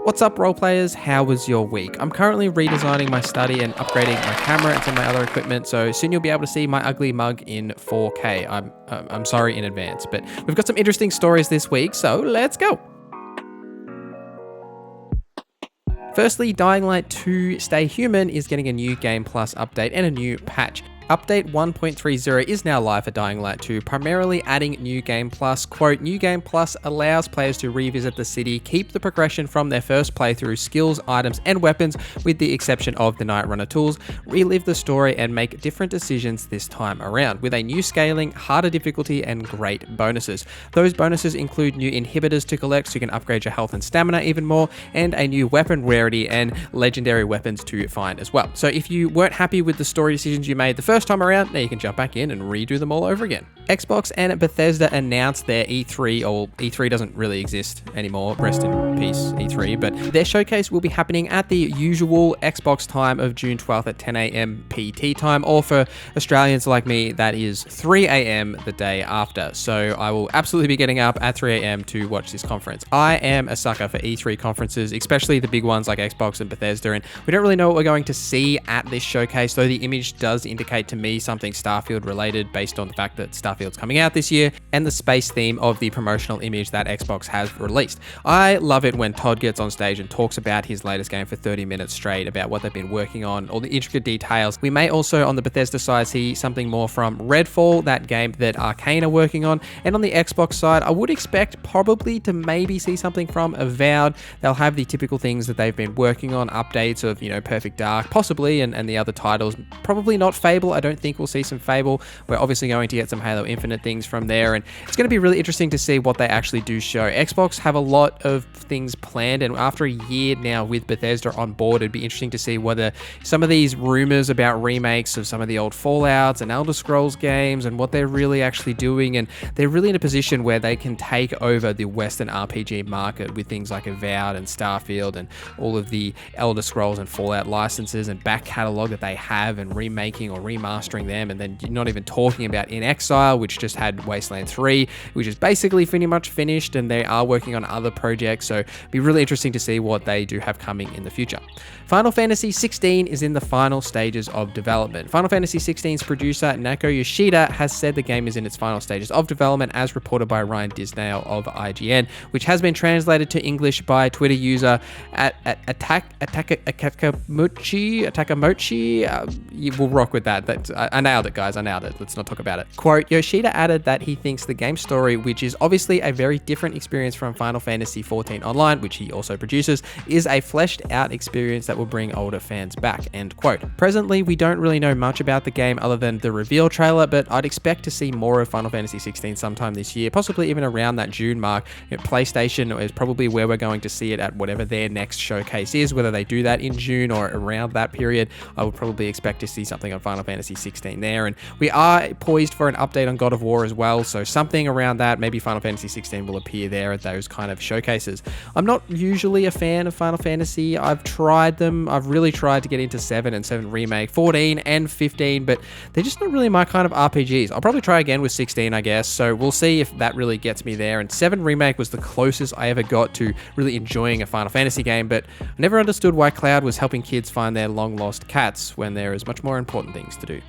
What's up, role players? How was your week? I'm currently redesigning my study and upgrading my camera and some of my other equipment, so soon you'll be able to see my ugly mug in 4K. I'm sorry in advance, but we've got some interesting stories this week, so let's go. Firstly, Dying Light 2 Stay Human is getting a new Game Plus update and a new patch. Update 1.30 is now live for Dying Light 2, primarily adding New Game Plus. Quote, New Game Plus allows players to revisit the city, keep the progression from their first playthrough, skills, items, and weapons, with the exception of the Night Runner tools, relive the story, and make different decisions this time around, with a new scaling, harder difficulty, and great bonuses. Those bonuses include new inhibitors to collect so you can upgrade your health and stamina even more, and a new weapon rarity and legendary weapons to find as well. So if you weren't happy with the story decisions you made the first time around, now you can jump back in and redo them all over again. Xbox and Bethesda announced their E3, or E3 doesn't really exist anymore, rest in peace E3, but their showcase will be happening at the usual Xbox time of June 12th at 10 a.m. PT time, or for Australians like me, that is 3 a.m. the day after. So I will absolutely be getting up at 3 a.m. to watch this conference. I am a sucker for E3 conferences, especially the big ones like Xbox and Bethesda, and we don't really know what we're going to see at this showcase, though the image does indicate to me something Starfield related based on the fact that Starfield's coming out this year and the space theme of the promotional image that Xbox has released. I love it when Todd gets on stage and talks about his latest game for 30 minutes straight, about what they've been working on, all the intricate details. We may also on the Bethesda side see something more from Redfall, that game that Arcane are working on, and on the Xbox side I would expect probably to maybe see something from Avowed. They'll have the typical things that they've been working on, updates of, Perfect Dark possibly, and the other titles. Probably not Fable. I don't think we'll see some Fable. We're obviously going to get some Halo Infinite things from there, and it's going to be really interesting to see what they actually do show. Xbox have a lot of things planned, and after a year now with Bethesda on board, it'd be interesting to see whether some of these rumors about remakes of some of the old Fallouts and Elder Scrolls games and what they're really actually doing, and they're really in a position where they can take over the Western RPG market with things like Avowed and Starfield and all of the Elder Scrolls and Fallout licenses and back catalog that they have, and remaking or remastering them, and then you're not even talking about In Exile, which just had Wasteland 3, which is basically pretty much finished, and they are working on other projects, so it'll be really interesting to see what they do have coming in the future. Final Fantasy 16 is in the final stages of development. Final Fantasy 16's producer Naoko Yoshida has said the game is in its final stages of development, as reported by Ryan Disney of IGN, which has been translated to English by Twitter user Atakamochi. We'll rock with that. I nailed it, guys. I nailed it. Let's not talk about it. Quote, Yoshida added that he thinks the game story, which is obviously a very different experience from Final Fantasy XIV Online, which he also produces, is a fleshed out experience that will bring older fans back, end quote. Presently, we don't really know much about the game other than the reveal trailer, but I'd expect to see more of Final Fantasy XVI sometime this year, possibly even around that June mark. PlayStation is probably where we're going to see it at whatever their next showcase is, whether they do that in June or around that period. I would probably expect to see something on Final Fantasy XVI there, and we are poised for an update on God of War as well, so something around that, maybe Final Fantasy XVI will appear there at those kind of showcases. I'm not usually a fan of Final Fantasy. I've tried them. I've really tried to get into 7 and 7 Remake, 14 and 15, but they're just not really my kind of RPGs. I'll probably try again with 16, I guess, so we'll see if that really gets me there, and 7 Remake was the closest I ever got to really enjoying a Final Fantasy game, but I never understood why Cloud was helping kids find their long-lost cats when there is much more important things to do.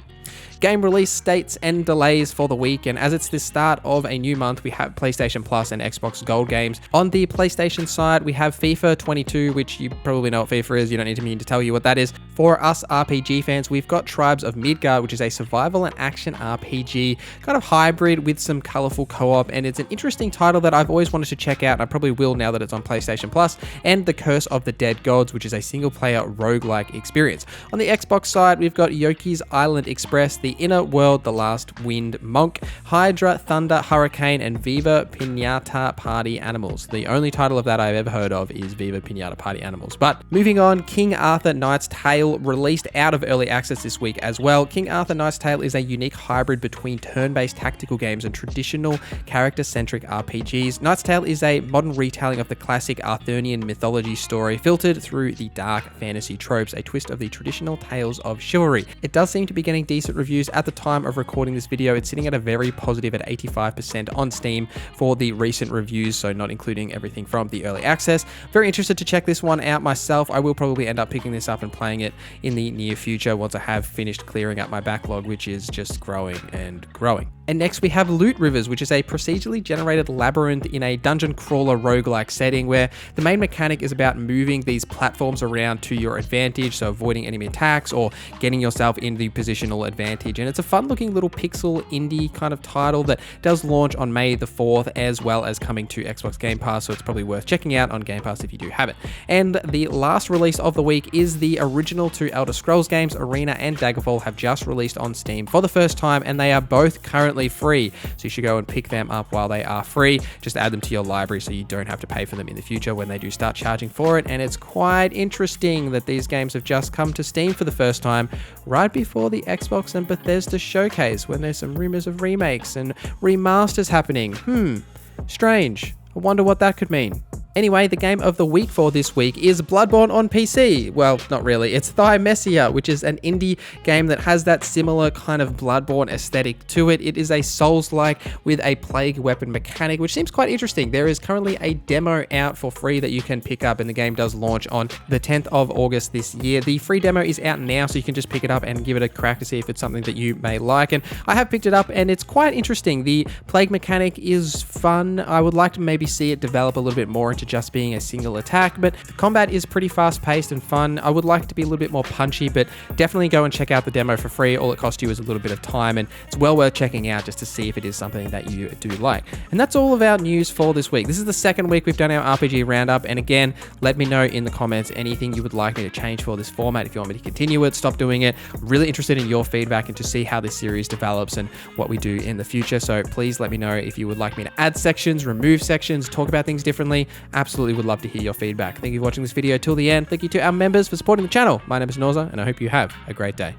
Game release dates and delays for the week, and as it's the start of a new month, we have PlayStation Plus and Xbox Gold games. On the PlayStation side, we have FIFA 22, which you probably know what FIFA is. You don't need me to tell you what that is. For us RPG fans, we've got Tribes of Midgard, which is a survival and action RPG, kind of hybrid with some colorful co-op, and it's an interesting title that I've always wanted to check out, and I probably will now that it's on PlayStation Plus, and The Curse of the Dead Gods, which is a single-player roguelike experience. On the Xbox side, we've got Yoki's Island Express, The Inner World, The Last Wind Monk, Hydra, Thunder, Hurricane, and Viva Pinata Party Animals. The only title of that I've ever heard of is Viva Pinata Party Animals. But moving on, King Arthur Knight's Tale released out of early access this week as well. King Arthur Knight's Tale is a unique hybrid between turn-based tactical games and traditional character-centric RPGs. Knight's Tale is a modern retelling of the classic Arthurian mythology story, filtered through the dark fantasy tropes, a twist of the traditional tales of chivalry. It does seem to be getting decent reviews reviews at the time of recording this video. It's sitting at a very positive at 85% on Steam for the recent reviews, so not including everything from the early access. Very interested to check this one out myself. I will probably end up picking this up and playing it in the near future once I have finished clearing up my backlog, which is just growing and growing. And next we have Loot Rivers, which is a procedurally generated labyrinth in a dungeon crawler roguelike setting where the main mechanic is about moving these platforms around to your advantage, so avoiding enemy attacks or getting yourself in the positional advantage. And it's a fun looking little pixel indie kind of title that does launch on May the 4th, as well as coming to Xbox Game Pass, so it's probably worth checking out on Game Pass if you do have it. And the last release of the week is the original two Elder Scrolls games. Arena and Daggerfall have just released on Steam for the first time, and they are both currently free, so you should go and pick them up while they are free. Just add them to your library so you don't have to pay for them in the future when they do start charging for it. And it's quite interesting that these games have just come to Steam for the first time right before the Xbox and Bethesda showcase, when there's some rumors of remakes and remasters happening. Strange. I wonder what that could mean. Anyway, the game of the week for this week is Bloodborne on PC. Well, not really. It's Thymesia, which is an indie game that has that similar kind of Bloodborne aesthetic to it. It is a Souls-like with a plague weapon mechanic, which seems quite interesting. There is currently a demo out for free that you can pick up, and the game does launch on the 10th of August this year. The free demo is out now, so you can just pick it up and give it a crack to see if it's something that you may like. And I have picked it up, and it's quite interesting. The plague mechanic is fun. I would like to maybe see it develop a little bit more into just being a single attack, but the combat is pretty fast-paced and fun. I would like it to be a little bit more punchy, but definitely go and check out the demo for free. All it costs you is a little bit of time, and it's well worth checking out just to see if it is something that you do like. And that's all of our news for this week. This is the second week we've done our RPG Roundup, and again, let me know in the comments anything you would like me to change for this format. If you want me to continue it, stop doing it. I'm really interested in your feedback and to see how this series develops and what we do in the future, so please let me know if you would like me to add sections, remove sections, talk about things differently. Absolutely would love to hear your feedback. Thank you for watching this video till the end. Thank you to our members for supporting the channel. My name is Norzza, and I hope you have a great day.